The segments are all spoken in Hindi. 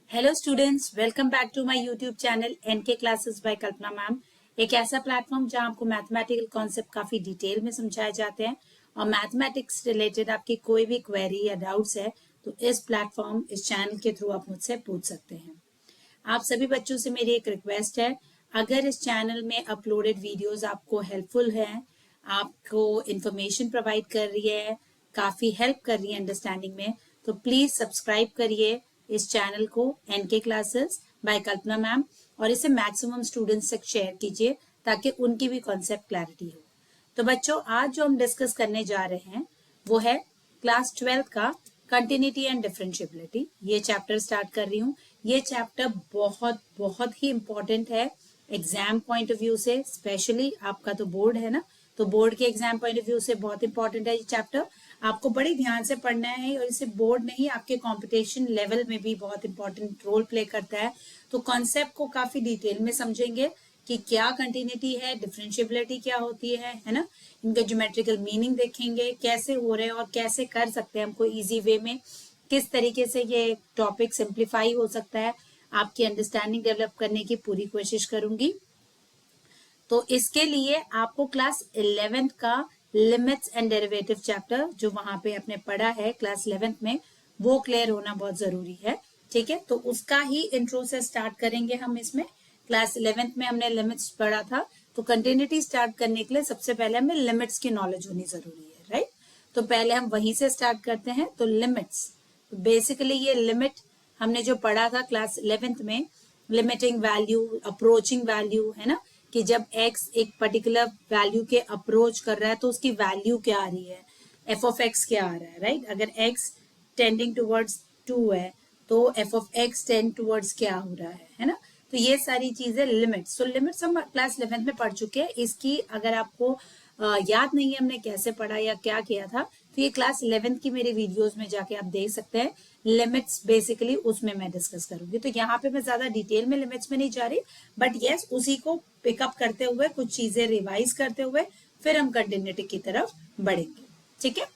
Hello students, welcome back to my YouTube channel NK classes by Kalpana ma'am. एक ऐसा प्लेटफॉर्म जहां आपको मैथमेटिकल कॉन्सेप्ट काफी डिटेल में समझाए जाते हैं और मैथमेटिक्स रिलेटेड आपकी कोई भी क्वेरी या डाउट्स है तो इस प्लेटफॉर्म इस चैनल के थ्रू आप मुझसे पूछ सकते हैं। आप सभी बच्चों से मेरी एक रिक्वेस्ट है, अगर इस चैनल में अपलोडेड वीडियोस आपको हेल्पफुल हैं, आपको इंफॉर्मेशन प्रोवाइड कर रही है, काफ़ी हेल्प कर रही है अंडरस्टैंडिंग में, तो प्लीज़ सब्सक्राइब करिए इस चैनल को NK classes by Kalpana ma'am और इसे मैक्सिमम स्टूडेंट्स तक शेयर कीजिए ताकि उनकी भी कॉन्सेप्ट क्लैरिटी हो। तो बच्चों, आज जो हम डिस्कस करने जा रहे हैं वो है क्लास 12 का कंटिन्यूटी एंड डिफरेंशिएबिलिटी। ये चैप्टर स्टार्ट कर रही हूँ। ये चैप्टर बहुत बहुत ही इम्पोर्टेंट है एग्जाम पॉइंट ऑफ व्यू से, स्पेशली आपका तो बोर्ड है ना, तो बोर्ड के एग्जाम पॉइंट ऑफ व्यू से बहुत इंपॉर्टेंट है ये चैप्टर। आपको बड़े ध्यान से पढ़ना है और इसे बोर्ड नहीं आपके कंपटीशन लेवल में भी बहुत इंपॉर्टेंट रोल प्ले करता है। तो कॉन्सेप्ट को काफी डिटेल में समझेंगे कि क्या कंटिन्यूटी है, डिफरेंशिएबिलिटी क्या होती है ना, इनका ज्योमेट्रिकल मीनिंग देखेंगे, कैसे हो रहे हैं और कैसे कर सकते हैं हमको इजी वे में, किस तरीके से ये टॉपिक सिंप्लीफाई हो सकता है, आपकी अंडरस्टैंडिंग डेवलप करने की पूरी कोशिश करूंगी। तो इसके लिए आपको क्लास 11th का लिमिट्स एंड डेरिवेटिव चैप्टर जो वहां पे आपने पढ़ा है क्लास 11th में, वो क्लियर होना बहुत जरूरी है। ठीक है, तो उसका ही इंट्रो से स्टार्ट करेंगे हम। इसमें क्लास 11th में हमने लिमिट्स पढ़ा था, तो कंटिन्यूटी स्टार्ट करने के लिए सबसे पहले हमें लिमिट्स की नॉलेज होनी जरूरी है, राइट। तो पहले हम वहीं से स्टार्ट करते हैं। तो लिमिट्स, तो बेसिकली ये लिमिट हमने जो पढ़ा था क्लास 11th में, लिमिटिंग वैल्यू, अप्रोचिंग वैल्यू, है ना, कि जब x एक पर्टिकुलर वैल्यू के अप्रोच कर रहा है तो उसकी वैल्यू क्या आ रही है, एफ ऑफ एक्स क्या आ रहा है, राइट। अगर x टेंडिंग टुवर्ड्स 2 है तो f of x tend towards क्या हो रहा है ना। तो ये सारी चीजें लिमिट्स। तो लिमिट्स हम क्लास 11th में पढ़ चुके हैं। इसकी अगर आपको याद नहीं है हमने कैसे पढ़ा या क्या किया था, तो ये क्लास 11th की मेरे वीडियोस में जाके आप देख सकते हैं। लिमिट्स बेसिकली उसमें मैं डिस्कस करूंगी, तो यहाँ पे मैं ज्यादा डिटेल में लिमिट्स में नहीं जा रही, बट यस उसी को पिकअप करते हुए कुछ चीजें रिवाइज करते हुए फिर हम कंटिन्यूटी की तरफ बढ़ेंगे। ठीक है,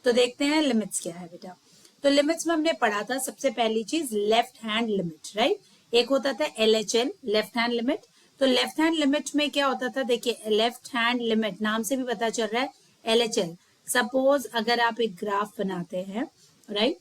तो देखते हैं लिमिट्स क्या है बेटा। तो लिमिट्स में हमने पढ़ा था सबसे पहली चीज लेफ्ट हैंड लिमिट, राइट। एक होता था LHL, लेफ्ट हैंड लिमिट। तो लेफ्ट हैंड लिमिट में क्या होता था, देखिए लेफ्ट हैंड लिमिट नाम से भी पता चल रहा है LHL। सपोज अगर आप एक ग्राफ बनाते हैं, राइट,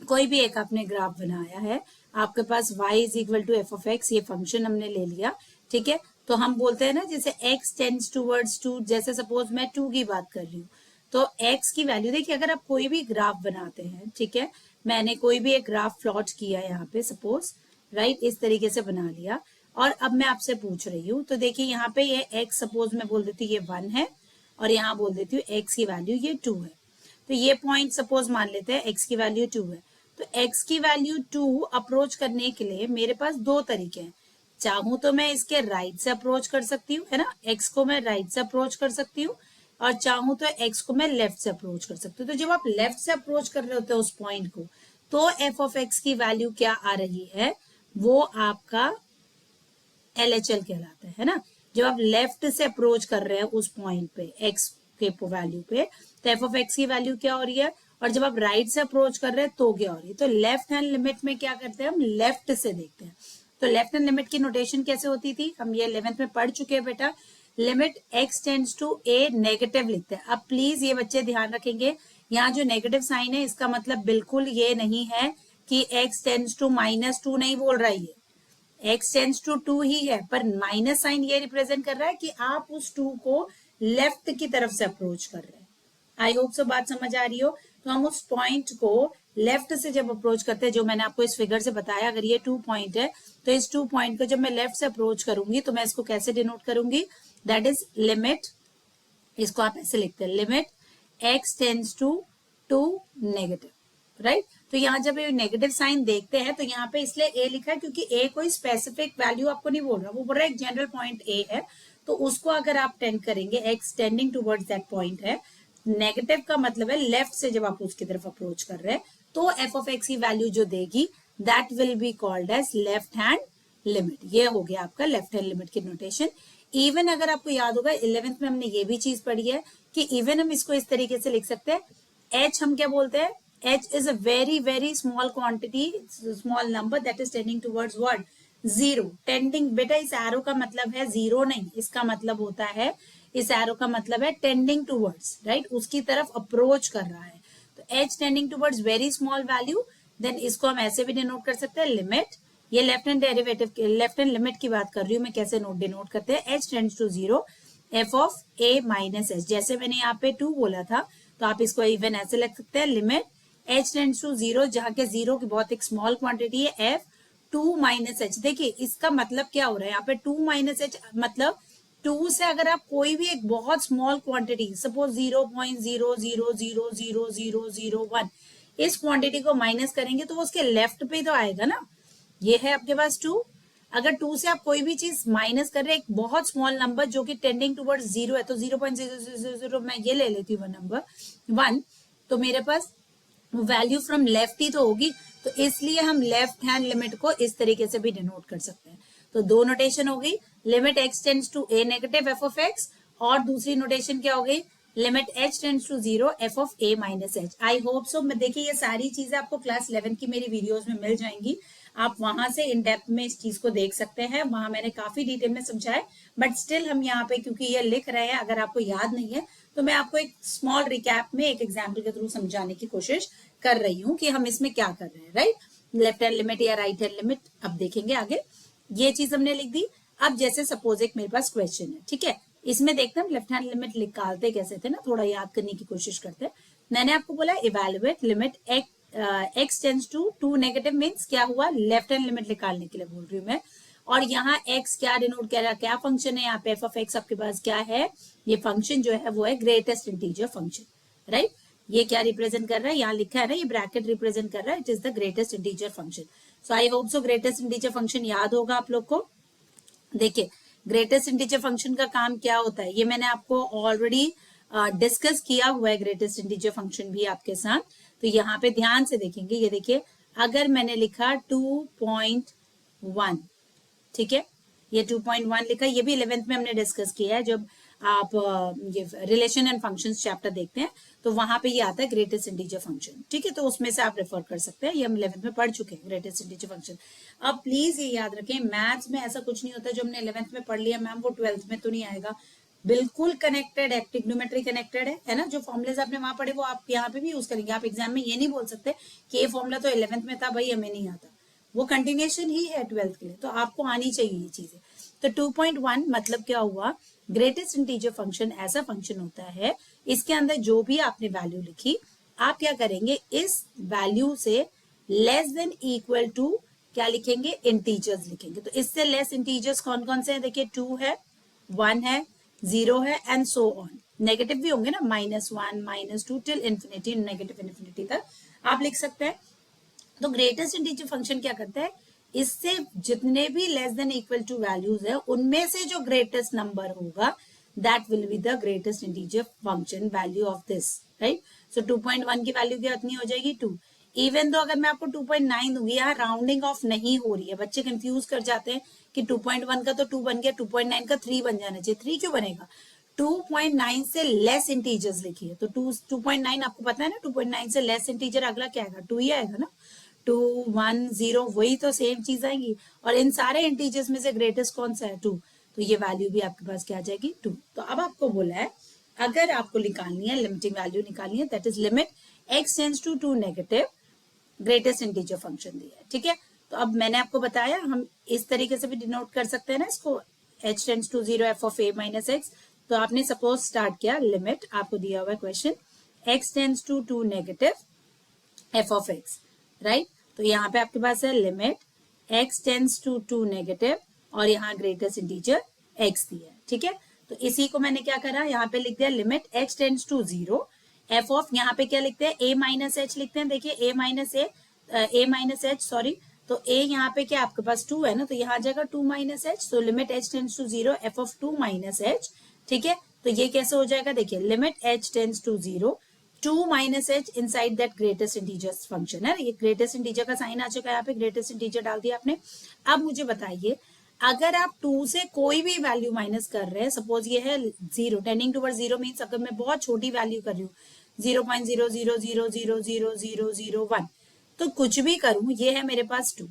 कोई भी एक आपने ग्राफ बनाया है, आपके पास y is equal to f of x, ये फंक्शन हमने ले लिया, ठीक है। तो हम बोलते हैं ना जैसे x टेंड्स टूवर्ड्स 2, जैसे सपोज मैं 2 की बात कर रही हूँ तो x की वैल्यू, देखिए अगर आप कोई भी ग्राफ बनाते हैं, ठीक है, मैंने कोई भी एक ग्राफ प्लॉट किया यहाँ पे सपोज, राइट, इस तरीके से बना लिया और अब मैं आपसे पूछ रही हूँ, तो देखिए यहाँ पे ये x सपोज मैं बोल देती हूँ ये 1 है और यहाँ बोल देती हूँ x की वैल्यू ये 2 है। तो ये पॉइंट सपोज मान लेते हैं x की वैल्यू 2 है। तो x की वैल्यू 2 अप्रोच करने के लिए मेरे पास दो तरीके हैं। चाहूं तो मैं इसके राइट से अप्रोच कर सकती हूँ, है ना, x को मैं राइट से अप्रोच कर सकती हूँ और चाहूं तो x को मैं लेफ्ट से अप्रोच कर सकती हूँ। तो जब आप लेफ्ट से अप्रोच कर रहे होते हैं उस पॉइंट को, तो एफ ऑफ एक्स की वैल्यू क्या आ रही है, वो आपका LHL कहलाता है ना। जब आप लेफ्ट से अप्रोच कर रहे हैं उस पॉइंट पे x के वैल्यू पे, तो एफ ऑफ एक्स की वैल्यू क्या हो रही है, और जब आप राइट से अप्रोच कर रहे हैं तो क्या हो रही है। तो लेफ्ट हैंड लिमिट में क्या करते हैं, हम लेफ्ट से देखते हैं। तो लेफ्ट हैंड लिमिट की नोटेशन कैसे होती थी, हम ये 11th में पढ़ चुके हैं बेटा। Limit x tends to a negative लिखते हैं। अब प्लीज ये बच्चे ध्यान रखेंगे, यहाँ जो नेगेटिव साइन है इसका मतलब बिल्कुल ये नहीं है कि x टेंड्स टू -2 नहीं बोल रहा है, x टेंड्स टू 2 ही है, पर माइनस साइन ये रिप्रेजेंट कर रहा है कि आप उस 2 को लेफ्ट की तरफ से अप्रोच कर रहे हैं। आई होप सो बात समझ आ रही हो। तो हम उस पॉइंट को लेफ्ट से जब अप्रोच करते हैं, जो मैंने आपको इस फिगर से बताया, अगर ये 2 पॉइंट है तो इस 2 पॉइंट को जब मैं लेफ्ट से अप्रोच करूंगी तो मैं इसको कैसे डिनोट करूंगी, दैट इज लिमिट, इसको आप ऐसे लिखते हैं, limit x tends to 2 negative, right. तो यहाँ जब ये नेगेटिव साइन देखते हैं तो यहाँ पे इसलिए a लिखा है क्योंकि a कोई स्पेसिफिक वैल्यू आपको नहीं बोल रहा, वो बोल रहा है एक जनरल पॉइंट a है, तो उसको अगर आप टेंड करेंगे, x tending towards that point है, नेगेटिव का मतलब है लेफ्ट से जब आप उसकी तरफ अप्रोच कर रहे हैं, तो एफ ऑफ एक्स की वैल्यू जो देगी that will be called as left hand limit. ये हो गया आपका लेफ्ट हैंड लिमिट की नोटेशन। इवन अगर आपको याद होगा 11th में हमने ये भी चीज पढ़ी है कि इवन हम इसको इस तरीके से लिख सकते हैं, एच हम क्या बोलते हैं, h is a very small quantity, small number that is tending towards what? Zero. Tending, बेटा इस एरो का मतलब है जीरो नहीं, इसका मतलब होता है, इस एरो का मतलब है टेंडिंग टूवर्ड्स, राइट, उसकी तरफ अप्रोच कर रहा है. तो h tending towards very small value, then इसको हम ऐसे भी डिनोट कर सकते हैं लिमिट. ये left hand derivative, left hand limit की बात कर रही हूँ मैं, कैसे डिनोट करते हैं, h tends to zero f of a minus h. जैसे मैंने यहाँ पे 2 बोला था तो आप इसको इवन ऐसे लिख सकते हैं, limit h tends to zero, जहाँ के जीरो की बहुत एक स्मॉल क्वांटिटी है, f 2 माइनस एच. देखिए इसका मतलब क्या हो रहा है यहाँ पे, 2 माइनस एच मतलब 2 से अगर आप कोई भी एक बहुत स्मॉल क्वांटिटी, सपोज 0.0000001, इस क्वांटिटी को माइनस करेंगे तो वो उसके लेफ्ट पे तो आएगा ना. ये है आपके पास 2. अगर 2 से आप कोई भी चीज माइनस कर रहे हैं, एक बहुत स्मॉल नंबर जो कि टेंडिंग टुवर्ड्स जीरो है, तो 0.0000 मैं ये ले लेती हूँ नंबर 1, तो मेरे पास वैल्यू फ्रॉम लेफ्ट ही तो होगी, तो इसलिए हम लेफ्ट हैंड लिमिट को इस तरीके से भी डिनोट कर सकते हैं. तो दो नोटेशन हो गई, limit x tends to a negative f of x, और दूसरी नोटेशन क्या हो गई, limit h tends to zero f of a minus h. I hope so. देखिए ये सारी चीजें आपको क्लास 11 की मेरी वीडियोस में मिल जाएंगी, आप वहां से इन डेप्थ में इस चीज को देख सकते हैं, वहां मैंने काफी डिटेल में समझाया, बट स्टिल हम यहाँ पे क्योंकि ये लिख रहे हैं, अगर आपको याद नहीं है तो मैं आपको एक स्मॉल रिकैप में एक एग्जाम्पल के थ्रू समझाने की कोशिश कर रही हूँ कि हम इसमें क्या कर रहे हैं, राइट. लेफ्ट हैंड लिमिट या राइट हैंड लिमिट अब देखेंगे आगे. ये चीज हमने लिख दी. अब जैसे सपोज एक मेरे पास क्वेश्चन है, ठीक है, इसमें देखते हैं लेफ्ट हैंड लिमिट निकालते कैसे थे ना, थोड़ा याद करने की कोशिश करते हैं. मैंने आपको बोला evaluate limit x tends to 2 negative, means क्या हुआ, लेफ्ट हैंड लिमिट निकालने के लिए बोल रही हूँ मैं. और यहाँ x क्या डिनोट कर रहा है, क्या फंक्शन है यहाँ पे, f ऑफ x आपके पास क्या है, ये फंक्शन जो है वो है ग्रेटेस्ट इंटीजर फंक्शन, राइट. ये क्या रिप्रेजेंट कर रहा है, यहाँ लिखा है ना, ये ब्रैकेट रिप्रेजेंट कर रहा है, it is the greatest integer function. So I hope so greatest integer function याद होगा आप लोग को. देखिए ग्रेटेस्ट इंटीजर फंक्शन का काम क्या होता है, ये मैंने आपको ऑलरेडी डिस्कस किया हुआ है, ग्रेटेस्ट इंटीजर फंक्शन भी आपके साथ. तो यहाँ पे ध्यान से देखेंगे, ये देखिए अगर मैंने लिखा 2.1, ठीक है, ये 2.1 लिखा, ये भी 11th में हमने डिस्कस किया है, जब आप ये रिलेशन एंड फंक्शंस चैप्टर देखते हैं तो वहां पे ये आता है ग्रेटेस्ट इंटीजर फंक्शन, ठीक है, तो उसमें से आप रेफर कर सकते हैं, ये हम 11th में पढ़ चुके हैं ग्रेटेस्ट इंटीजर फंक्शन. अब प्लीज ये याद रखें, मैथ्स में ऐसा कुछ नहीं होता जो हमने 11th में पढ़ लिया मैम वो 12th में तो नहीं आएगा, बिल्कुल कनेक्टेड है, ट्रिग्नोमेट्री कनेक्टेड है ना. जो फॉर्मुलेज आपने वहां पढ़े वो आप यहाँ पे भी यूज करेंगे. आप एग्जाम में ये नहीं बोल सकते कि ये फॉर्मुला तो 11th में था, भाई हमें नहीं आता, वो कंटिन्यूएशन ही है 12th के लिए, तो आपको आनी चाहिए ये चीजें. तो 2.1 मतलब क्या हुआ, ग्रेटेस्ट इंटीजर फंक्शन ऐसा फंक्शन होता है, इसके अंदर जो भी आपने वैल्यू लिखी, आप क्या करेंगे, इस वैल्यू से लेस देन इक्वल टू क्या लिखेंगे, इंटीजर्स लिखेंगे. तो इससे लेस इंटीजर्स कौन कौन से हैं, देखिए 2 है, 1 है, 0 है, एंड सो ऑन. नेगेटिव भी होंगे ना, -1, -2 टिल इन्फिनिटी, नेगेटिव इन्फिनिटी तक आप लिख सकते हैं. तो ग्रेटेस्ट इंटीजर फंक्शन क्या करता है, इससे जितने भी less than equal to values है, उनमें से जो ग्रेटेस्ट नंबर होगा that will be the greatest integer function value of this, right. So 2.1 की वैल्यू कितनी हो जाएगी, 2. इवन तो अगर मैं आपको 2.9 दूंगी, यहाँ राउंडिंग ऑफ नहीं हो रही है, बच्चे कंफ्यूज कर जाते हैं कि 2.1 का तो 2 बन गया, 2.9 का 3 बन जाना चाहिए. 3 क्यों बनेगा, 2.9 से लेस इंटीजर्स लिखिए. तो 2.9 आपको पता है ना, 2.9 से लेस इंटीजर अगला क्या आएगा, 2 ही आएगा ना. 2, 1, 0 वही तो सेम चीज आएगी, और इन सारे इंटीजर्स में से ग्रेटेस्ट कौन सा है, 2. तो ये वैल्यू भी आपके पास क्या आ जाएगी, 2. तो अब आपको बोला है अगर आपको निकालनी है, लिमिटिंग वैल्यू निकालनी है, that is limit x tends to 2 negative, greatest integer function दिया है, ठीक है. तो अब मैंने आपको बताया हम इस तरीके से भी डिनोट कर सकते हैं ना इसको, h tends to 0 f of a minus x. तो आपने सपोज स्टार्ट किया, लिमिट आपको दिया हुआ है question, x tends to 2 negative f of x, right. तो यहाँ पे आपके पास है limit x tends to 2 negative, और यहाँ ग्रेटेस्ट इंटीजर x दिया है, ठीक है. तो इसी को मैंने क्या करा, यहाँ पे लिख दिया limit x tends to 0 f of, यहाँ पे क्या लिखते हैं, a माइनस h लिखते हैं. देखिए a माइनस h सॉरी, तो a यहाँ पे क्या आपके पास 2 है ना, तो यहाँ आ जाएगा 2 माइनस h. तो limit h tends to 0 f of 2 minus h, ठीक है. तो ये कैसे हो जाएगा, देखिए limit h tends to 0 2 minus h inside that greatest integer function है. ये ग्रेटेस्ट इंटीजर का साइन आ चुका है, यहाँ पे ग्रेटेस्ट इंटीजर डाल दिया आपने. अब मुझे बताइए, अगर आप 2 से कोई भी वैल्यू माइनस कर रहे हैं, सपोज ये है 0 टेंडिंग टुवर्ड्स 0 मींस अगर मैं बहुत छोटी वैल्यू कर रही हूँ, 0.000000001। तो कुछ भी करूं, ये है मेरे पास 2।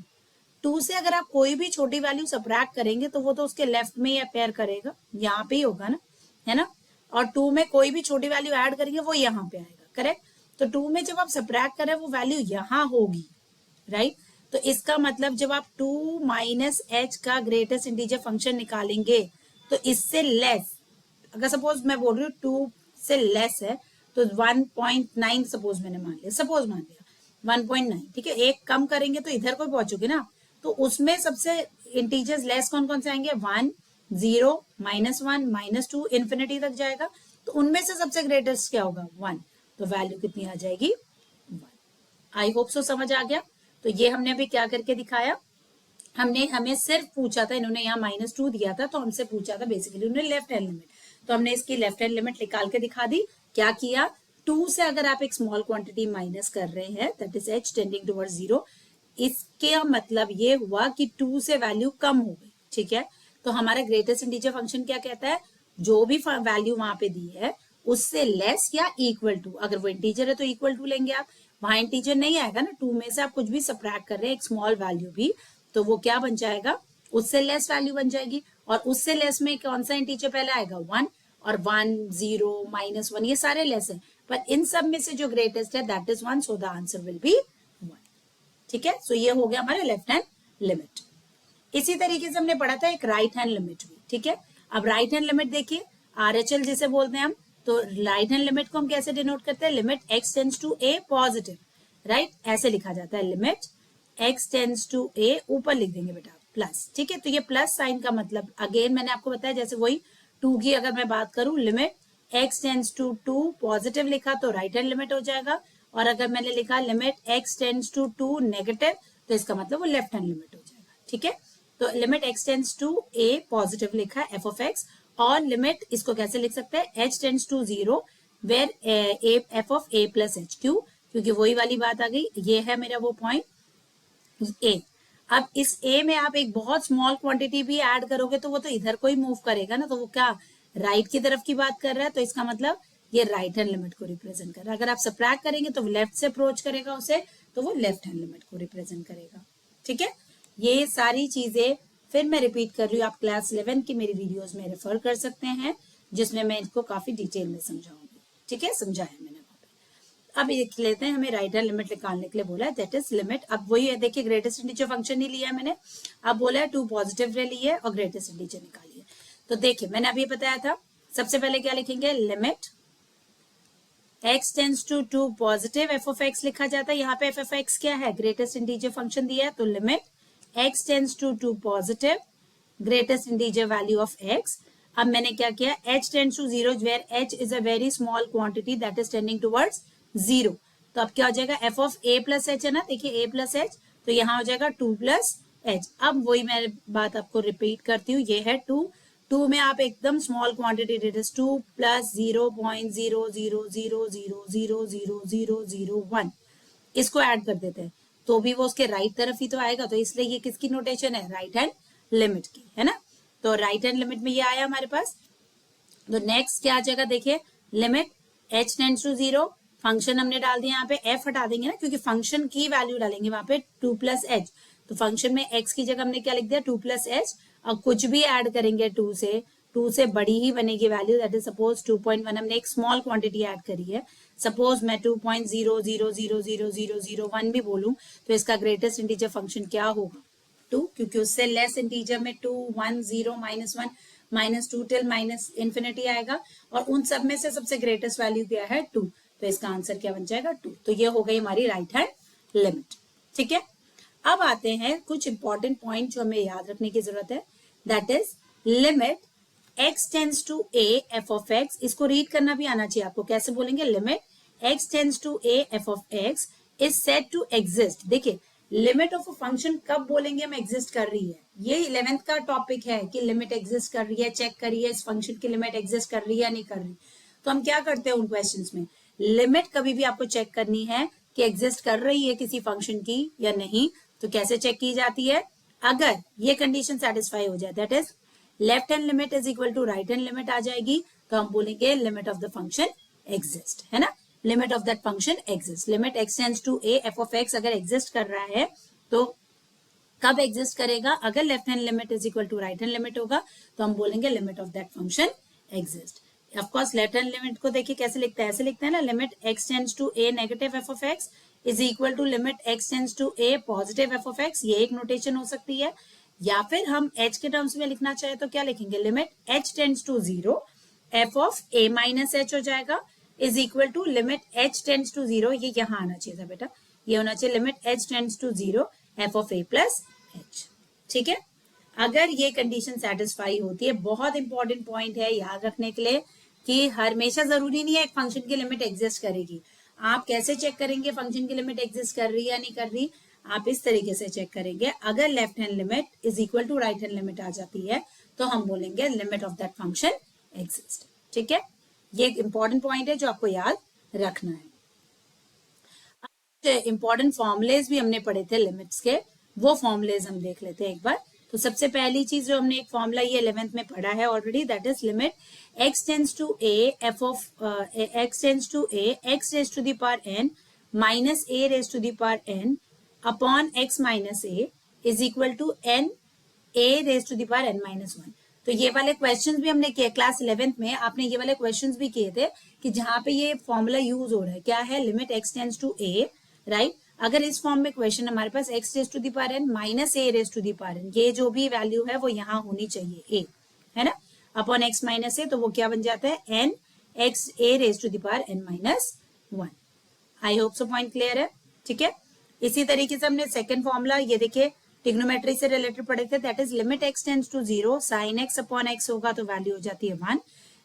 2 से अगर आप कोई भी छोटी वैल्यू सबट्रैक्ट करेंगे तो वो तो उसके लेफ्ट में ही अपेयर करेगा, यहाँ पे ही होगा ना, है ना। और 2 में कोई भी छोटी वैल्यू ऐड करेंगे वो यहाँ पे आएगा, करेक्ट। तो 2 में जब आप सबट्रैक्ट करें वो वैल्यू यहाँ होगी, राइट। तो इसका मतलब जब आप 2 माइनस एच का ग्रेटेस्ट इंटीजर फंक्शन निकालेंगे तो इससे लेस, अगर सपोज मैं बोल रही हूँ 2 से लेस है तो 1.9 सपोज मैंने मान लिया, 1.9, ठीक है। एक कम करेंगे तो इधर को पहुंचोगे ना, तो उसमें सबसे इंटीजर्स लेस कौन कौन से आएंगे, 1, 0, -1, -2, इन्फिनिटी तक जाएगा। तो उनमें से सबसे ग्रेटेस्ट क्या होगा, 1। तो वैल्यू कितनी आ जाएगी, 1। आई होप सो समझ आ गया। तो ये हमने अभी क्या करके दिखाया, हमें सिर्फ पूछा था, इन्होंने यहाँ -2 दिया था तो हमसे पूछा था बेसिकली उन्होंने लेफ्ट हैंड लिमिट, तो हमने इसकी लेफ्ट हैंड लिमिट निकाल के दिखा दी। क्या किया, 2 से अगर आप एक स्मॉल क्वांटिटी माइनस कर रहे हैं, that is h tending towards 0, इसके मतलब ये हुआ कि 2 से वैल्यू कम हो गई, ठीक है। तो हमारा ग्रेटेस्ट इंटीजर फंक्शन क्या कहता है, जो भी वैल्यू वहां पे दी है उससे लेस या इक्वल टू, अगर वो इंटीजर है तो इक्वल टू लेंगे आप, वहां इंटीजर नहीं आएगा ना, 2 में से आप कुछ भी सबट्रैक्ट कर रहे हैं एक स्मॉल वैल्यू भी, तो वो क्या बन जाएगा, उससे लेस वैल्यू बन जाएगी। और उससे लेस में कौन सा इंटीजर पहले आएगा, 1, और 1, 0, -1 ये सारे लेस है, पर इन सब में से जो ग्रेटेस्ट है that is 1, so the answer will be 1, ठीक है। सो ये हो गया हमारा लेफ्ट हैंड लिमिट। इसी तरीके से हमने पढ़ा था एक राइट हैंड लिमिट भी, ठीक है। अब राइट हैंड लिमिट देखिए, RHL जिसे बोलते हैं हम, तो राइट हैंड लिमिट को हम कैसे डिनोट करते हैं, limit x tends to a positive, right, ऐसे लिखा जाता है, limit x tends to a, ऊपर लिख देंगे बेटा प्लस, ठीक है। तो ये प्लस साइन का मतलब अगेन मैंने आपको बताया, जैसे वही 2 की अगर मैं बात करूं, limit x tends to 2 positive लिखा तो राइट हैंड लिमिट हो जाएगा, और अगर मैंने लिखा limit x tends to 2 negative तो इसका मतलब वो लेफ्ट हैंड लिमिट हो जाएगा, ठीक है। तो limit x tends to a positive लिखा है f ऑफ x, और लिमिट इसको कैसे लिख सकते हैं, h tends to 0 where f of a plus h, क्यों, क्योंकि वही वाली बात आ गई, ये है मेरा वो पॉइंट a। अब इस a में आप एक बहुत स्मॉल क्वांटिटी भी ऐड करोगे तो वो तो इधर को ही मूव करेगा ना, तो वो क्या राइट की तरफ की बात कर रहा है, तो इसका मतलब ये राइट हैंड लिमिट को रिप्रेजेंट कर रहा है। अगर आप सबट्रैक्ट करेंगे तो लेफ्ट से अप्रोच करेगा उसे, तो वो लेफ्ट हैंड लिमिट को रिप्रेजेंट करेगा, ठीक है। ये सारी चीजें फिर मैं रिपीट कर रही हूँ, आप क्लास 11 की मेरी वीडियोस में रेफर कर सकते हैं, जिसमें मैं इसको काफी डिटेल में समझाऊंगी, ठीक है, समझाया मैंने वहां पे। अब देख लेते हैं, हमें राइट हैंड लिमिट निकालने के लिए बोला है, दैट इज लिमिट, अब वही है, देखिए ग्रेटेस्ट इंटीजर फंक्शन ही लिया है मैंने, अब बोला है 2 पॉजिटिव ले लिए और ग्रेटेस्ट इंटीजर निकालिए। तो देखिए मैंने अभी बताया था, सबसे पहले क्या लिखेंगे, limit x tends to 2 positive f of x लिखा जाता है, यहाँ पे f ऑफ x क्या है, ग्रेटेस्ट इंटीजर फंक्शन दिया है, तो limit x tends to 2 positive greatest integer value of x। अब मैंने क्या किया, h tends to 0 where h is a very small quantity that is tending towards 0, तो अब क्या हो जाएगा, f of a plus h है ना, देखिए a प्लस h, तो यहाँ हो जाएगा 2 प्लस h। अब वही मैं बात आपको रिपीट करती हूँ, ये है 2 में आप एकदम small quantity that is 2 plus 0.00000000001 इसको ऐड कर देते हैं, तो भी वो उसके राइट तरफ ही तो आएगा, तो इसलिए ये किसकी नोटेशन है, राइट हैंड लिमिट की, है ना। तो राइट हैंड लिमिट में ये आया हमारे पास। तो नेक्स्ट क्या आ जाएगा, देखिए limit h tends to 0, function हमने डाल दिया, यहाँ पे f हटा देंगे ना, क्योंकि फंक्शन की वैल्यू डालेंगे वहां पे 2 प्लस h, तो फंक्शन में x की जगह हमने क्या लिख दिया, 2 प्लस h। अब कुछ भी ऐड करेंगे 2 से बड़ी ही बनेगी वैल्यू, दैट इज सपोज 2.1, हमने एक स्मॉल क्वांटिटी ऐड करी है, सपोज मैं 2.0000001 भी बोलूं तो इसका ग्रेटेस्ट इंटीजर फंक्शन क्या होगा, 2, क्योंकि उससे लेस इंटीजर में 2, 1, 0, -1, -2 टिल माइनस इन्फिनिटी आएगा, और उन सब में से सबसे ग्रेटेस्ट वैल्यू क्या है, 2, तो इसका आंसर क्या बन जाएगा, 2। तो ये हो गई हमारी राइट हैंड लिमिट, ठीक है। अब आते हैं कुछ इंपॉर्टेंट पॉइंट जो हमें याद रखने की जरूरत है, that is limit x tends to a f of x, इसको रीड करना भी आना चाहिए आपको, कैसे बोलेंगे, limit x tends to a f of x is said to exist. देखिए लिमिट ऑफ अ फंक्शन कब बोलेंगे हम एग्जिस्ट कर रही है, ये 11th का टॉपिक है कि लिमिट एग्जिस्ट कर रही है, चेक करिए इस फंक्शन की लिमिट एग्जिस्ट कर रही है या नहीं कर रही। तो हम क्या करते हैं उन क्वेश्चंस में, लिमिट कभी भी आपको चेक करनी है कि एग्जिस्ट कर रही है किसी फंक्शन की या नहीं, तो कैसे चेक की जाती है, अगर ये कंडीशन सेटिस्फाई हो जाए, that is left hand limit is equal to right hand limit आ जाएगी, तो हम बोलेंगे limit of the function exist, है ना। Limit of that function exist. Limit x tends to a f of x अगर एग्जिस्ट कर रहा है तो कब एग्जिस्ट करेगा? अगर left hand limit is equal to right hand limit होगा तो हम बोलेंगे limit of that function exist. Of course left hand limit को देखिए कैसे लिखते हैं, ऐसे लिखते हैं ना, limit x tends to a negative f of x is equal to limit x tends to a positive f of x. ये एक नोटेशन हो सकती है। या फिर हम एच के टर्म्स में लिखना चाहे तो क्या लिखेंगे? Limit h tends to zero f of a minus h हो जाएगा is equal to limit h tends to zero, ये यहाँ आना चाहिए था बेटा, ये होना चाहिए limit h tends to zero f of a plus h. ठीक है, अगर ये कंडीशन सेटिस्फाई होती है, बहुत इंपॉर्टेंट पॉइंट है याद रखने के लिए कि हमेशा जरूरी नहीं है एक फंक्शन की लिमिट एग्जिस्ट करेगी। आप कैसे चेक करेंगे फंक्शन की लिमिट एग्जिस्ट कर रही है या नहीं कर रही? आप इस तरीके से चेक करेंगे, अगर left hand limit is equal to right hand limit आ जाती है तो हम बोलेंगे limit of that function exist. ठीक है, ये एक इंपॉर्टेंट पॉइंट है जो आपको याद रखना है। इंपॉर्टेंट फॉर्मुलेज भी हमने पढ़े थे लिमिट्स के, वो फॉर्मुलेज हम देख लेते हैं एक बार। तो सबसे पहली चीज जो हमने एक फॉर्मूला ये 11th में पढ़ा है already, that is limit x tends to a f of x tends to a x raise to the power n minus a raise to the power n upon x minus a is equal to n a raise to the power n minus 1। तो ये वाले क्वेश्चंस भी हमने किए क्लास 11th में, आपने ये वाले क्वेश्चंस भी किए थे कि जहां पे ये फॉर्मूला यूज हो रहा है, क्या है? Limit x tends to a, right. अगर इस फॉर्म में क्वेश्चन हमारे पास x raise to the power n minus a raise to the power n, ये जो भी वैल्यू है वो यहाँ होनी चाहिए a, है ना, अपॉन x माइनस a, तो वो क्या बन जाता है? n x a raise to the power n minus 1। I hope so point clear है। ठीक है, इसी तरीके से हमने सेकंड फॉर्मूला ये देखिए ट्रिग्नोमेट्री से रिलेटेड पढ़े थे, that is limit x tends to zero sine x upon x होगा तो वैल्यू हो जाती है 1,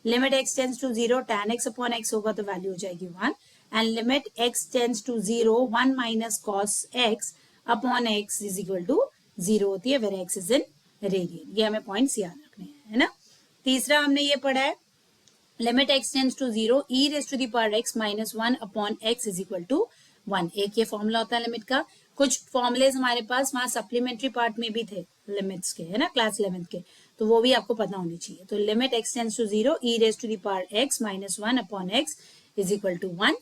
limit x tends to zero tan x upon x होगा तो वैल्यू हो जाएगी 1, and limit x tends to zero 1 minus cos x upon x is equal to 0 होती है, where x is in radian. ये हमें पॉइंट्स याद रखने हैं, है ना। तीसरा हमने ये पढ़ा है limit x tends to zero e raise to the power x minus 1 upon x is equal to 1। एक ये फॉर्मूला होता है लिमिट का। कुछ फॉर्मुलेज हमारे पास वहां सप्लीमेंट्री पार्ट में भी थे लिमिट्स के, है ना, क्लास 11th के, तो वो भी आपको पता होनी चाहिए। तो limit x tends to zero e raise to the power x minus 1 upon x is equal to 1।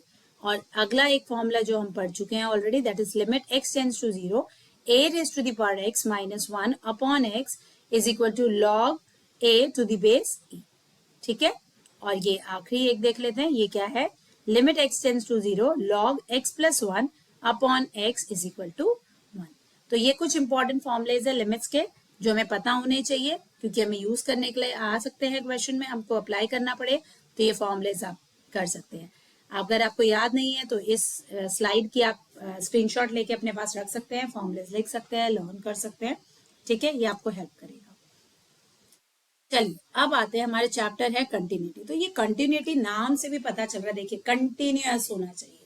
और अगला एक फॉर्मूला जो हम पढ़ चुके हैं already, that is limit x tends to zero a raise to the power x minus 1 upon x is equal to log a to the base e। ठीक है, और ये आखिरी एक देख लेते हैं, ये क्या है? Limit x tends to zero log x plus 1 upon x is equal to 1। तो ये कुछ इंपॉर्टेंट फॉर्मुलेज है लिमिट्स के जो हमें पता होने चाहिए, क्योंकि हमें यूज करने के लिए आ सकते हैं क्वेश्चन में, हमको अप्लाई करना पड़े तो ये फॉर्मुलेज आप कर सकते हैं। अगर आपको याद नहीं है तो इस स्लाइड की आप स्क्रीनशॉट लेके अपने पास रख सकते हैं, फॉर्मुलेज लिख सकते हैं, लर्न कर सकते हैं। ठीक है, ये आपको हेल्प करेगा। चलिए अब आते हैं, हमारे चैप्टर है कंटिन्यूटी। तो ये कंटिन्यूटी नाम से भी पता चल रहा है, देखिए कंटिन्यूअस होना चाहिए।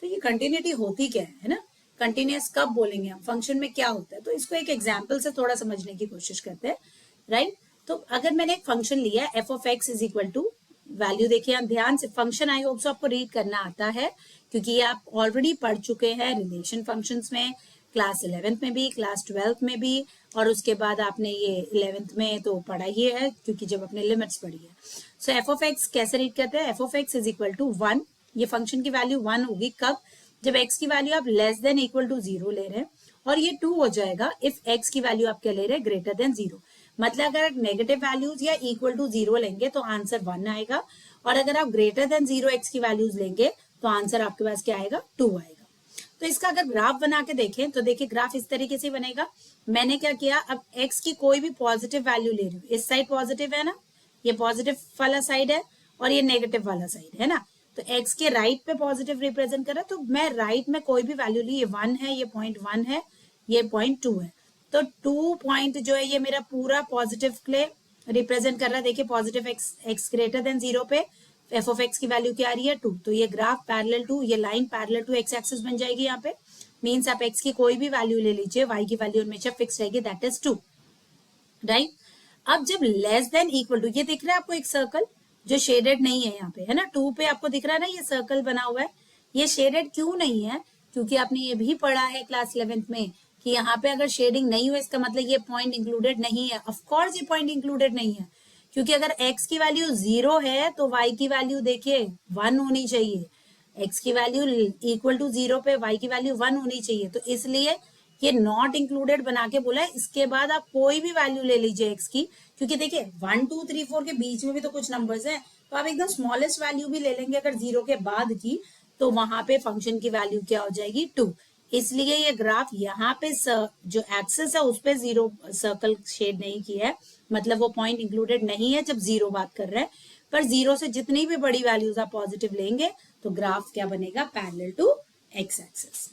तो ये कंटिन्यूटी होती क्या है ना, कंटिन्यूअस कब बोलेंगे हम, फंक्शन में क्या होता है, तो इसको एक एग्जांपल से थोड़ा समझने की कोशिश करते हैं, राइट। तो अगर मैंने एक फंक्शन लिया f of x is equal to, value देखिए ध्यान से, फंक्शन आई होप सो आपको रीड करना आता है क्योंकि ये आप ऑलरेडी पढ़ चुके हैं रिलेशन फंक्शंस में, क्लास 11th में भी, क्लास 12th में भी, और उसके बाद आपने ये 11th में तो पढ़ा ही है क्योंकि जब आपने लिमिट्स पढ़ी है। सो एफ ऑफ एक्स कैसे रीड करते हैं? F of x is equal to 1, ये फंक्शन की वैल्यू 1 होगी कब? जब x की वैल्यू आप लेस देन इक्वल टू 0 ले रहे हैं, और ये 2 हो जाएगा इफ x की वैल्यू आप क्या ले रहे हैं? Greater than 0। मतलब अगर आप नेगेटिव वैल्यूज या इक्वल टू 0 लेंगे तो आंसर 1 आएगा, और अगर आप ग्रेटर देन 0 x की वैल्यूज लेंगे तो आंसर आपके पास क्या आएगा? 2 आएगा। तो इसका अगर ग्राफ बना के देखें तो देखिए ग्राफ इस तरीके से बनेगा। मैंने क्या किया, अब x की कोई भी पॉजिटिव वैल्यू ले रही हूँ, इस साइड पॉजिटिव है ना, ये पॉजिटिव वाला साइड है और ये नेगेटिव वाला साइड है ना, तो x के राइट पे पॉजिटिव रिप्रेजेंट कर रहा है, तो मैं राइट में कोई भी वैल्यू ली, ये 1 है, ये 0.1 है, ये 0.2 है, तो 2 पॉइंट जो है ये मेरा पूरा पॉजिटिव के लिए रिप्रेजेंट कर रहा है। देखिए पॉजिटिव x ग्रेटर देन 0 पे एफ ऑफ एक्स की वैल्यू क्या आ रही है? 2। तो ये ग्राफ पैरेलल टू, ये line parallel to x axis बन जाएगी। यहाँ पे मीन्स आप x की कोई भी वैल्यू ले लीजिए, y की वैल्यू हमेशा फिक्स रहेगी, दैट इज 2, राइट। अब जब लेस देन इक्वल टू, ये दिख रहा है आपको एक सर्कल जो शेडेड नहीं है यहाँ पे, है ना, 2 पे आपको दिख रहा है ना ये सर्कल बना हुआ है, ये शेडेड क्यों नहीं है? क्योंकि आपने ये भी पढ़ा है क्लास 11th में कि यहाँ पे अगर शेडिंग नहीं हुआ इसका मतलब ये पॉइंट इंक्लूडेड नहीं है। ऑफकोर्स ये पॉइंट इंक्लूडेड नहीं है, क्योंकि अगर x की वैल्यू 0 है तो y की वैल्यू देखिए 1 होनी चाहिए, x की वैल्यू इक्वल टू 0 पे y की वैल्यू 1 होनी चाहिए, तो इसलिए ये नॉट इंक्लूडेड बना के बोला है। इसके बाद आप कोई भी वैल्यू ले लीजिए x की, क्योंकि देखिए 1 2 3 4 के बीच में भी तो कुछ नंबर्स हैं, तो आप एकदम स्मॉलेस्ट वैल्यू भी ले लेंगे अगर 0 के बाद की, तो वहां पे फंक्शन की वैल्यू क्या हो जाएगी 2। इसलिए ये ग्राफ यहाँ पे जो एक्सेस है उस पे 0 सर्कल शेड नहीं किया है, मतलब वो पॉइंट इंक्लूडेड नहीं है जब 0 बात कर रहे हैं। पर 0 से जितनी भी बड़ी वैल्यूज आप पॉजिटिव लेंगे तो ग्राफ क्या बनेगा, parallel to x axis.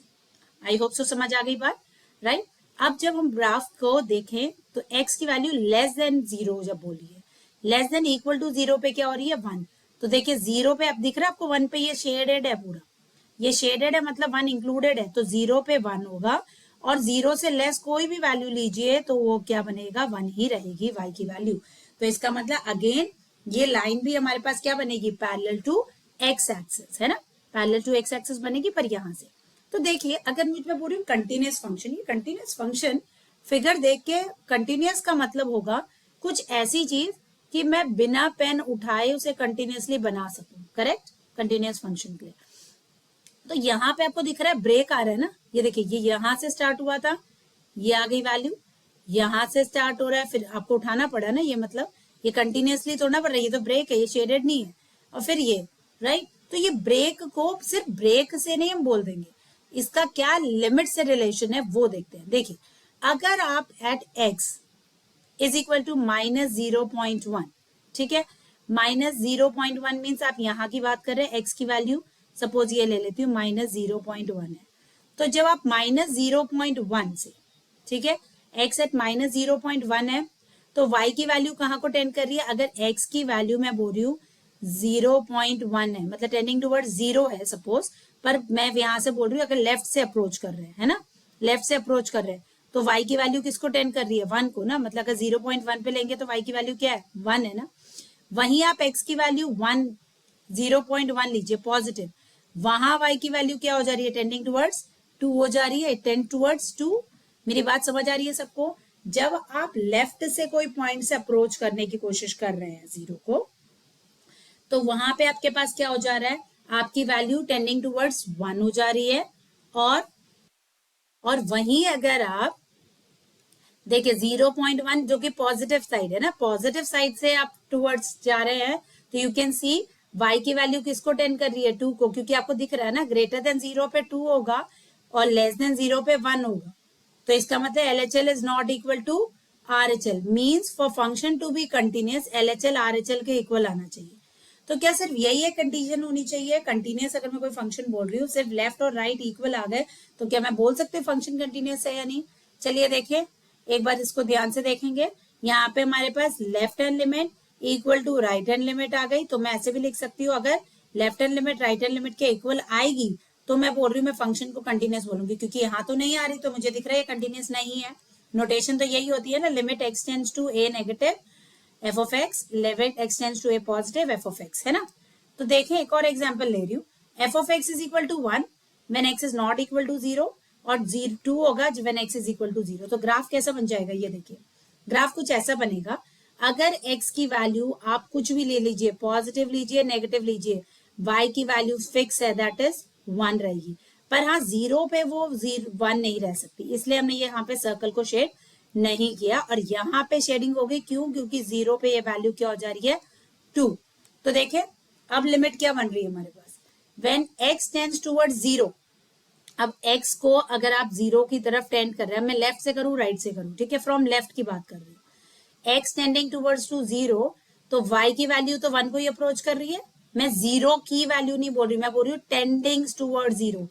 I hope so समझ आ गई बात, राइट। अब जब हम ग्राफ को देखें तो x की वैल्यू लेस देन 0 जब बोली है, लेस देन इक्वल टू 0 पे क्या हो रही है 1, तो देखिए 0 पे अब दिख रहा है आपको 1 पे ये शेडेड है, पूरा ये शेडेड है मतलब 1 इंक्लूडेड है, तो 0 पे 1 होगा, और 0 से लेस कोई भी वैल्यू लीजिए तो वो क्या बनेगा 1 ही रहेगी y की वैल्यू। तो इसका मतलब अगेन ये लाइन भी हमारे पास क्या बनेगी, पैरेलल टू x एक्सिस, है ना, पैरेलल टू x एक्सिस बनेगी। पर यहां से तो देखिए अगर मैं बोल रही हूँ कंटिन्यूस फंक्शन, ये कंटिन्यूस फंक्शन फिगर देख के कंटिन्यूस का मतलब होगा कुछ ऐसी चीज कि मैं बिना पेन उठाए उसे कंटिन्यूसली बना सकूं, करेक्ट, कंटिन्यूस फंक्शन के लिए। तो यहाँ पे आपको दिख रहा है ब्रेक आ रहा है ना, ये देखिए ये यहां से स्टार्ट हुआ था, ये आ गई वैल्यू, यहां से स्टार्ट हो रहा है, फिर आपको उठाना पड़ा ना, ये मतलब ये कंटिन्यूसली तोड़ना पड़ रहा है, ये तो ब्रेक है, ये शेडेड नहीं है, और फिर ये राइट। तो ये ब्रेक को सिर्फ ब्रेक से नहीं हम बोल देंगे, इसका क्या लिमिट से रिलेशन है वो देखते हैं। देखिए अगर आप at x is equal to -0.1, ठीक है, -0.1 मीन्स आप यहाँ की बात कर रहे हैं, x की वैल्यू सपोज ये ले लेती हूँ -0.1 है, तो जब आप -0.1 से, ठीक है, x एट -0.1 है, तो y की वैल्यू कहाँ को टेंड कर रही है, अगर x की वैल्यू मैं बोल रही हूँ 0.1 है, मतलब टेंडिंग टुवर्ड 0 है सपोज, पर मैं यहां से बोल रही हूँ अगर लेफ्ट से अप्रोच कर रहे हैं, है ना, लेफ्ट से अप्रोच कर रहे हैं, तो y की वैल्यू किसको टेंड कर रही है 1 को ना, मतलब अगर 0.1 पे लेंगे तो y की वैल्यू क्या है 1 है ना। वहीं आप x की वैल्यू 0.1 लीजिए पॉजिटिव, वहां y की वैल्यू क्या हो जा रही है, टेंडिंग टुवर्ड्स 2 हो जा रही है, टेंड टुवर्ड्स 2। मेरी बात समझ आ रही है सबको। जब आप लेफ्ट से कोई पॉइंट से अप्रोच करने की कोशिश कर रहे हैं 0 को, तो वहां पे आपके पास क्या हो जा रहा है, आपकी वैल्यू टेंडिंग टुवर्ड्स 1 हो जा रही है, और वहीं अगर आप देखिए 0.1 जो कि पॉजिटिव साइड है ना, पॉजिटिव साइड से आप टुवर्ड्स जा रहे हैं, तो यू कैन सी y की वैल्यू किसको टेंड कर रही है 2 को, क्योंकि आपको दिख रहा है ना ग्रेटर देन 0 पे 2 होगा और लेस देन 0 पे 1 होगा, तो इसका मतलब LHL is not equal to RHL, means for function to be continuous LHL RHL के इक्वल आना चाहिए। तो क्या सिर्फ यही एक कंडीशन होनी चाहिए, कंटिन्यूस अगर मैं कोई फंक्शन बोल रही हूँ सिर्फ लेफ्ट और राइट इक्वल आ गए तो क्या मैं बोल सकती हूँ फंक्शन कंटिन्यूस है या नहीं। चलिए देखिए एक बार इसको ध्यान से देखेंगे, यहाँ पे हमारे पास left hand limit equal to right hand limit आ गई, तो मैं ऐसे भी लिख सकती हूँ अगर left hand limit right hand limit के इक्वल आएगी तो मैं बोल रही हूँ मैं फंक्शन को कंटिन्यूस बोलूंगी, क्योंकि यहाँ तो नहीं आ रही तो मुझे दिख रहा है कंटिन्यूस नहीं है। नोटेशन तो यही होती है ना, limit x tends to a negative f of x, limit x tends to a positive f of x, है ना। तो देखें एक और एग्जांपल ले रही हूँ, f of x is equal to 1 when x is not equal to 0 और 2 होगा when x is equal to 0। तो ग्राफ कैसा बन जाएगा, ये देखिए ग्राफ कुछ ऐसा बनेगा, अगर x की वैल्यू आप कुछ भी ले लीजिए, पॉजिटिव लीजिए नेगेटिव लीजिए, y की वैल्यू फिक्स है दैट इज 1 रहेगी, पर हाँ 0 पे वो 1 नहीं रह सकती, इसलिए हमने यहाँ पे सर्कल को शेड नहीं किया, और यहाँ पे शेडिंग हो गई क्यों, क्योंकि 0 पे ये वैल्यू क्या हो जा रही है 2। तो देखिए अब लिमिट क्या बन रही है हमारे पास, व्हेन x टेंड्स टुवर्ड्स 0, अब x को अगर आप 0 की तरफ टेंड कर रहे हैं, मैं लेफ्ट से करूं राइट से करूं, ठीक है, फ्रॉम लेफ्ट की बात कर रही हूँ, x टेंडिंग टुवर्ड्स टू 0, तो y की वैल्यू तो 1 को ही अप्रोच कर रही है, मैं 0 की वैल्यू नहीं बोल रही, मैं बोल रही हूँ टेंडिंग टुवर्ड्स 0,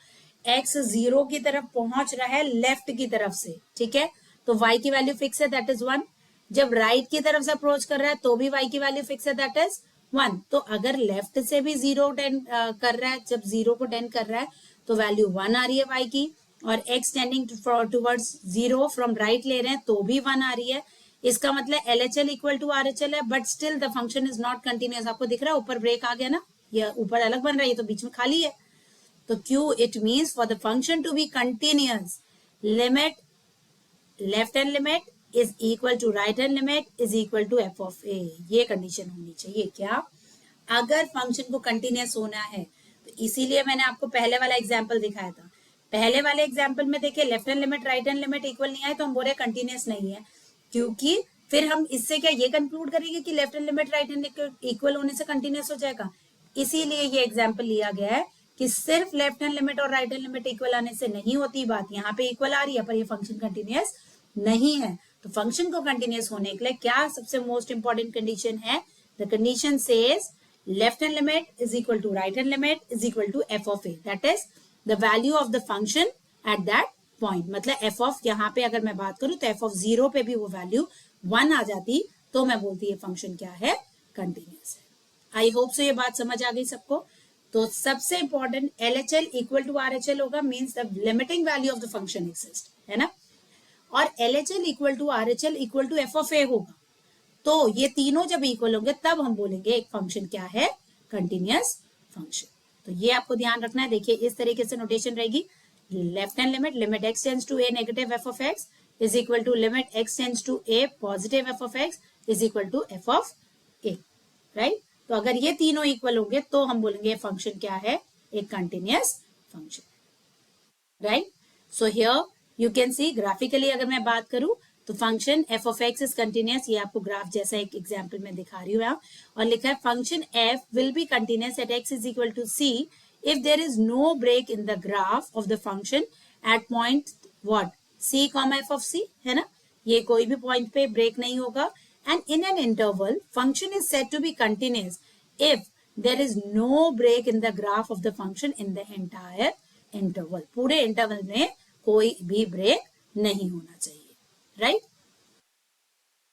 x 0 की तरफ पहुंच रहा है लेफ्ट की तरफ से, ठीक है, तो y की वैल्यू फिक्स है दैट इज 1। जब राइट की तरफ से अप्रोच कर रहा है तो भी y की वैल्यू फिक्स है दैट इज 1। तो अगर लेफ्ट से भी 0 टेंड कर रहा है, जब 0 को टेंड कर रहा है तो वैल्यू 1 आ रही है y की, और x tending towards 0 from right ले रहे हैं तो भी 1 आ रही है। इसका मतलब LHL इक्वल टू RHL है, but still the function is not continuous. आपको दिख रहा है ऊपर ब्रेक आ गया ना, ये ऊपर अलग बन रहा है, ये तो बीच में खाली है। तो क्यू it means for the function to be continuous limit left hand limit is equal to right hand limit is equal to f of a, ये कंडीशन होनी चाहिए। क्या, अगर फंक्शन को कंटिन्यूअस होना है तो इसीलिए मैंने आपको पहले वाला एग्जाम्पल दिखाया था। पहले वाले एग्जाम्पल में देखिए left hand limit right hand limit equal नहीं आए तो हम बोले कंटिन्यूस नहीं है, क्योंकि फिर हम इससे क्या ये कंक्लूड करेंगे कि left hand limit right hand equal होने से कंटिन्यूस हो जाएगा। इसीलिए ये एग्जाम्पल लिया गया है कि सिर्फ लेफ्ट हैंड लिमिट और राइट हैंड लिमिट इक्वल आने से नहीं होती बात। यहाँ पे इक्वल आ रही है पर ये फंक्शन कंटिन्यूस नहीं है। तो फंक्शन को कंटिन्यूस होने के लिए क्या सबसे मोस्ट इंपॉर्टेंट कंडीशन है? The condition says left hand limit is equal to right hand limit is equal to f of a, that is the value of the function at that point। मतलब f of, यहाँ पे अगर मैं बात करूं तो f of 0 पे भी वो वैल्यू 1 आ जाती तो मैं बोलती ये फंक्शन क्या है? कंटिन्यूस है। आई होप सो ये बात समझ आ गई सबको। तो सबसे important LHL equal to RHL होगा, means the limiting value of the function exist, है ना। और LHL equal to RHL equal to f of a होगा। तो ये तीनों जब इक्वल होंगे तब हम बोलेंगे एक फंक्शन क्या है? Continuous function. तो ये आपको ध्यान रखना है। देखिए इस तरीके से नोटेशन रहेगी, left hand limit limit x tends to a negative f of x is equal to limit x tends to a positive f of x is equal to f of a, right. तो अगर ये तीनों इक्वल होंगे तो हम बोलेंगे फंक्शन क्या है? एक continuous function, right. So here you can see graphically अगर मैं बात करूं तो function f of x is continuous, ये आपको ग्राफ जैसा एक एग्जांपल में दिखा रही हूँ यहाँ, और लिखा है function f will be continuous at x is equal to c if there is no break in the graph of the function at point what c, f of c, है ना। ये कोई भी पॉइंट पे ब्रेक नहीं होगा। And in an interval function is said to be continuous if there is no break in the graph of the function in the entire interval. पूरे इंटरवल में कोई भी ब्रेक नहीं होना चाहिए, राइट।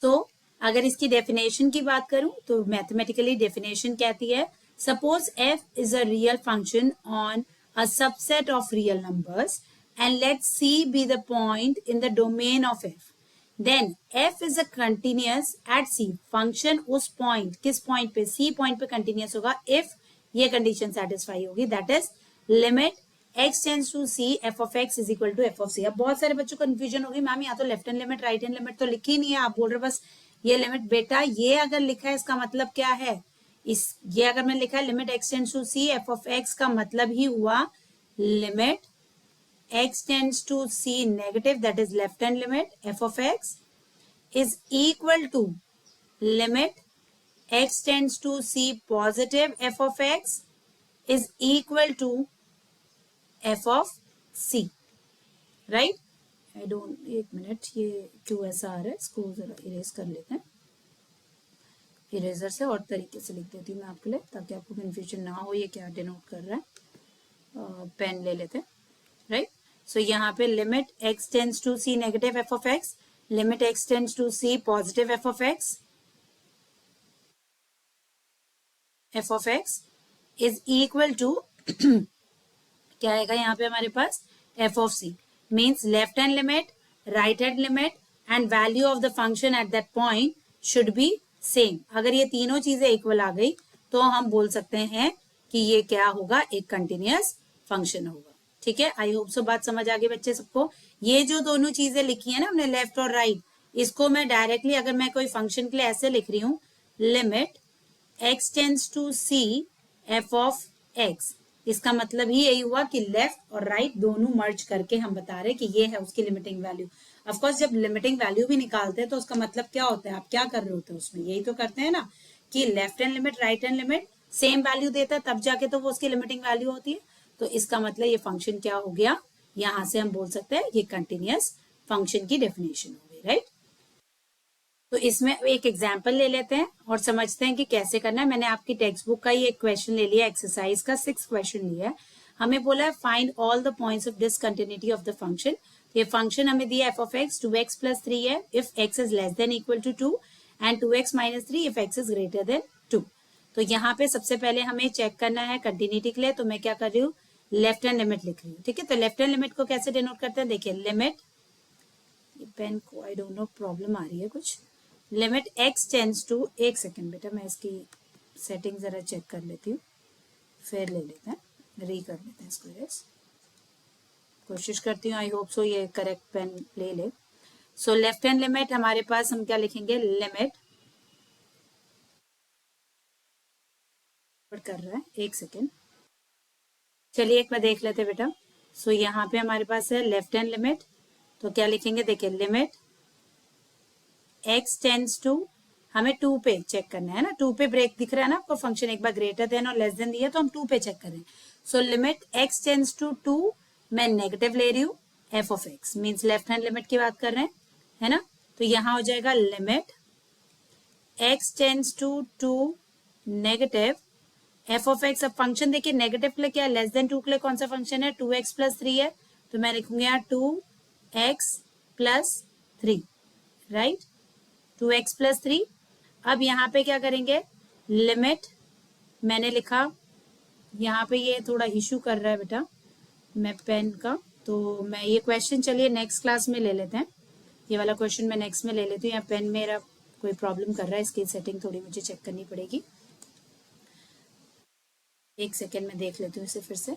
तो अगर इसकी डेफिनेशन की बात करूं तो मैथमेटिकली डेफिनेशन कहती है suppose f is a real function on a subset of real numbers and let c be the point in the domain of f, then f is a continuous at c। Function उस पॉइंट, किस पॉइंट पे? c पॉइंट पे कंटिन्यूस होगा इफ ये कंडीशन सेटिस्फाई होगी, that is limit x tends to c f of x is equal to f of c। अब बहुत सारे बच्चों को कंफ्यूजन होगी, मैम यहाँ तो left hand limit right hand limit तो लिखी नहीं है, आप बोल रहे बस ये लिमिट। बेटा ये अगर लिखा है इसका मतलब क्या है? ये अगर मैं लिखा है limit x tends to c f of x का मतलब ही हुआ limit x tends to c negative, that is left hand limit f of x is equal to limit x tends to c positive f of x is equal to f of c, right. I don't, एक मिनट, ये क्यों ऐसा आ रहा है? इसको जरा इरेज कर लेते हैं इरेजर से, और तरीके से लिख देती हूँ मैं आपके लिए ताकि आपको कंफ्यूजन ना हो ये क्या डिनोट कर रहा है। पेन ले लेते हैं, राइट। सो यहाँ पे limit x tends to c negative f of x, limit x tends to c positive f of x is equal to क्या आएगा यहाँ पे हमारे पास? f of c, means left hand limit right hand limit and value of the function at that point should be same. अगर ये तीनों चीजें इक्वल आ गई तो हम बोल सकते हैं कि ये क्या होगा? एक कंटिन्यूस फंक्शन होगा, ठीक है। आई होप सो बात समझ आ गई बच्चे सबको। ये जो दोनों चीजें लिखी है ना हमने, लेफ्ट और राइट, इसको मैं डायरेक्टली अगर मैं कोई फंक्शन के लिए ऐसे लिख रही हूँ, limit x tends to c f of x, इसका मतलब ही यही हुआ कि लेफ्ट और राइट दोनों मर्ज करके हम बता रहे कि ये है उसकी लिमिटिंग वैल्यू। ऑफ कोर्स जब लिमिटिंग वैल्यू भी निकालते हैं तो उसका मतलब क्या होता है? आप क्या कर रहे होते हैं उसमें? यही तो करते हैं ना कि left hand limit right hand limit same value देता है तब जाके तो वो उसकी लिमिटिंग वैल्यू होती है। तो इसका मतलब ये फंक्शन क्या हो गया? यहां से हम बोल सकते हैं ये कंटिन्यूस फंक्शन की डेफिनेशन हो गई, राइट। तो इसमें एक एग्जाम्पल ले लेते हैं और समझते हैं कि कैसे करना है। मैंने आपकी टेक्स्ट बुक का ही एक क्वेश्चन ले लिया, एक्सरसाइज का 6 क्वेश्चन लिया है। हमें बोला है find all the points of discontinuity of the function. ये फंक्शन हमें दिया f of x 2x plus 3 है if x is less than equal to 2 and 2x minus 3 if x is greater than 2। तो यहाँ पे सबसे पहले हमें चेक करना है कंटिन्यूटी के लिए, तो मैं क्या कर रही हूँ? लेफ्ट हैंड लिमिट लिख रही हूँ, ठीक है। तो लेफ्ट हैंड लिमिट को कैसे डिनोट करते हैं? देखिए लिमिट, पेन को आई डोंट नो प्रॉब्लम आ रही है कुछ, लिमिट x टेंड्स टू, एक सेकेंड बेटा मैं इसकी सेटिंग जरा चेक कर लेती हूँ, फिर ले लेते हैं, री कर लेते हैं इसको, यस कोशिश करती हूँ। आई होप सो ये करेक्ट पेन ले ले। सो लेफ्ट हैंड लिमिट हमारे पास हम क्या लिखेंगे? लिमिट कर रहा है, एक सेकेंड, चलिए एक बार देख लेते हैं बेटा। सो यहाँ पे हमारे पास है लेफ्ट हैंड लिमिट, तो क्या लिखेंगे, देखिए लिमिट x टेंड्स टू, हमें 2 पे चेक करना है ना, 2 पे ब्रेक दिख रहा है ना आपको फंक्शन, एक बार ग्रेटर देन और लेस देन दिया तो हम 2 पे चेक करें। So limit x tends to 2, मैं नेगेटिव ले रही हूँ, f of x means left hand limit की बात कर रहे हैं, है ना। तो यहाँ हो जाएगा limit x tends to 2 negative f of x। अब फंक्शन देखिए नेगेटिव के लिए क्या है, लेस देन 2 के लिए कौन सा फंक्शन है, 2x प्लस 3 है, तो मैं लिखूंगी यहाँ 2x plus 3, right, 2x plus 3। अब यहाँ पे क्या करेंगे, लिमिट मैंने लिखा, यहाँ पे ये थोड़ा इशू कर रहा है बेटा मैं पेन का, तो मैं ये क्वेश्चन चलिए नेक्स्ट क्लास में ले लेते हैं, ये वाला क्वेश्चन मैं नेक्स्ट में ले लेती हूँ। यहाँ पेन मेरा कोई प्रॉब्लम कर रहा है, इसकी सेटिंग थोड़ी मुझे चेक करनी पड़ेगी, एक सेकेंड में देख लेती हूँ इसे फिर से।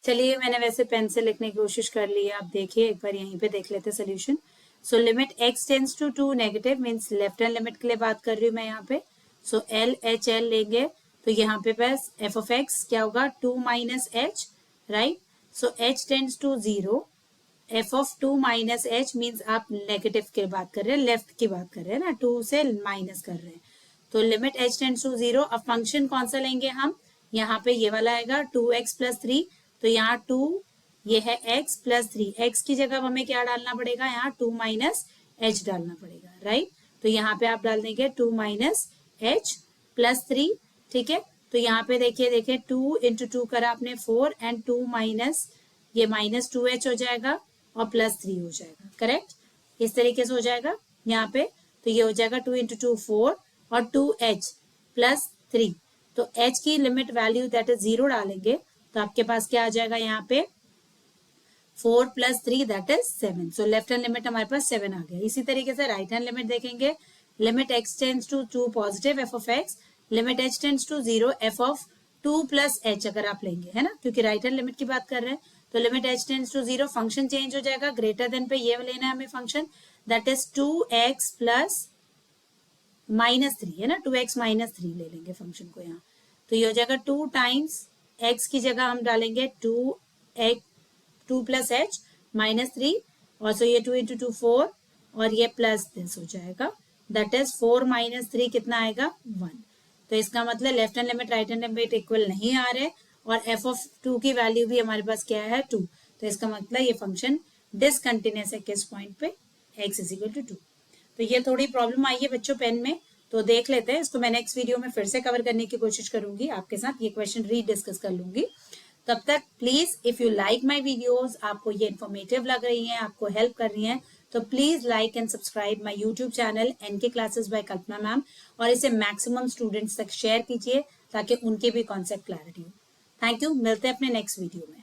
चलिए मैंने वैसे पेन से लिखने की कोशिश कर ली है, आप देखिए एक बार यहीं पे देख लेते हैं solution. So limit x tends to 2 negative means left hand limit के लिए बात कर रही हूँ मैं यहाँ पे। सो एल एच एल लेंगे तो यहाँ पे बस f ऑफ x क्या होगा, 2 minus h, right. So h tends to 0, f of 2 minus h means आप नेगेटिव की बात कर रहे हैं, लेफ्ट की बात कर रहे हैं ना, 2 से माइनस कर रहे हैं, तो लिमिट h टेंड्स टू 0। अब फंक्शन कौन सा लेंगे हम, यहाँ पे ये वाला आएगा 2x प्लस 3, तो यहाँ 2 ये है x प्लस 3, x की जगह हमें क्या डालना पड़ेगा, यहाँ 2 माइनस एच डालना पड़ेगा, राइट। तो यहाँ पे आप डाल देंगे 2 माइनस एच प्लस 3, ठीक है। तो यहाँ पे देखिए 2 इंटू 2 करा आपने 4 एंड 2 माइनस ये माइनस 2h हो जाएगा और प्लस 3 हो जाएगा, करेक्ट, इस तरीके से हो जाएगा यहाँ पे। तो ये हो जाएगा 2 इंटू 2 4 और 2h प्लस 3, तो h की लिमिट वैल्यू दैट इज 0 डालेंगे तो आपके पास क्या आ जाएगा यहाँ पे 4 plus 3 that is 7। So left hand limit हमारे पास 7 आ गया। इसी तरीके से राइट हैंड लिमिट देखेंगे, limit x tends to 2 positive f of x, limit h tends to 0 f of 2 plus h अगर आप लेंगे, है ना, क्योंकि राइट हैंड लिमिट की बात कर रहे हैं। तो limit h tends to 0, function change हो जाएगा, ग्रेटर देन पे ये लेना है हमें function that is 2x plus minus 3, है ना, 2x माइनस 3 ले लेंगे फंक्शन को यहाँ, तो ये हो जाएगा 2 टाइम्स x की जगह हम डालेंगे 2 प्लस h माइनस 3, और सो ये 2 इंटू 2 4 और ये प्लस दिस हो जाएगा दैट इज 4 माइनस 3 कितना आएगा 1। तो इसका मतलब left hand limit right hand limit equal नहीं आ रहे, और f ऑफ 2 की वैल्यू भी हमारे पास क्या है 2, तो इसका मतलब ये फंक्शन डिसकंटिन्यूअस है किस पॉइंट पे, x इज इक्वल टू 2। तो ये थोड़ी प्रॉब्लम आई है बच्चों पेन में, तो देख लेते हैं इसको, मैं नेक्स्ट वीडियो में फिर से कवर करने की कोशिश करूंगी आपके साथ, ये क्वेश्चन रीडिस्कस कर लूंगी। तब तक please if you like my videos, आपको ये इन्फॉर्मेटिव लग रही हैं, आपको हेल्प कर रही हैं, तो please like and subscribe my YouTube channel NK classes by Kalpana ma'am, और इसे मैक्सिमम स्टूडेंट्स तक शेयर कीजिए ताकि उनके भी कॉन्सेप्ट क्लैरिटी हो। थैंक यू, मिलते हैं अपने नेक्स्ट वीडियो में।